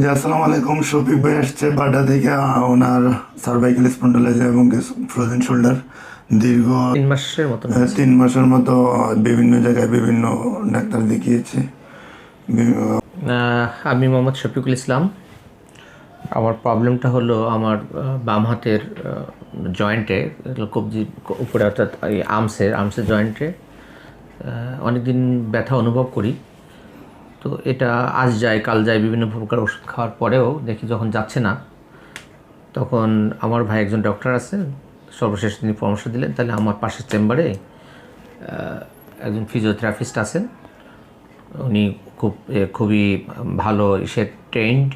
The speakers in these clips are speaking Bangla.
জি, আসসালামু আলাইকুম। শফিক ভাই আসছে বাড্ডা থেকে। ওনার সার্ভাইকেল স্পন্ডালাইটিস এবং ফ্রোজেন শোল্ডার দীর্ঘ 3 মাসের মতন হয়েছে। 3 মাসের মতো বিভিন্ন জায়গায় বিভিন্ন ডাক্তার দেখিয়েছে। আমি মোহাম্মদ শফিকুল ইসলাম। আমার প্রবলেমটা হলো আমার বাম হাতের জয়েন্টে, কবজি উপরে, অর্থাৎ এই আর্মসের জয়েন্টে অনেক দিন ব্যথা অনুভব করি। তো এটা আজ যায় কাল যায়, বিভিন্ন প্রকার ওষুধ খাওয়ার পরেও দেখি যখন যাচ্ছে না, তখন আমার ভাই একজন ডক্টর আছে, সর্বশেষ তিনি পরামর্শ দিলেন, তাহলে আমার পাশের চেম্বারে একজন ফিজিওথেরাপিস্ট আছেন, উনি খুবই ভালো ট্রেন্ড,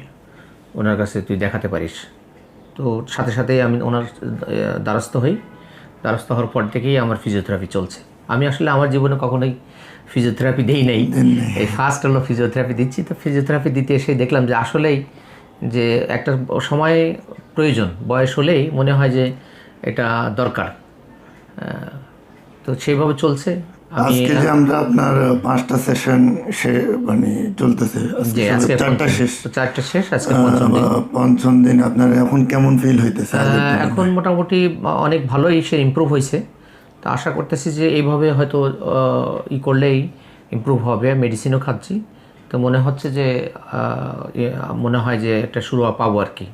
ওনার কাছে তুই দেখাতে পারিস। তো সাথে সাথেই আমি ওনার দ্বারস্থ হওয়ার পর থেকেই আমার ফিজিওথেরাপি চলছে। আমি আসলে আমার জীবনে কখনোই ফিজিওথেরাপি দেই নাই, এই ফার্স্ট হলো ফিজিওথেরাপি দিচ্ছি। তো ফিজিওথেরাপি দিতে এসেই দেখলাম যে আসলেই যে একটা সময় প্রয়োজন, বয়স হলেই মনে হয় যে এটা দরকার। তো সেইভাবে চলছে। আজকে যে আমরা আপনার 5টা সেশন মানে চলতেছে, যে আজকে 4টা শেষ। 4টা শেষ, আজকে পঞ্চম দিন। আপনার এখন কেমন ফিল হইতেছে? এখন মোটামুটি অনেক ভালোই সে ইমপ্রুভ হয়েছে। তো আশা করতেছি যে এইভাবে হয়তো করলেই ইমপ্রুভ হবে। মেডিসিনও খাচ্ছি, তো মনে হচ্ছে যে মনে হয় যে একটা শুরু পাবো আর কি।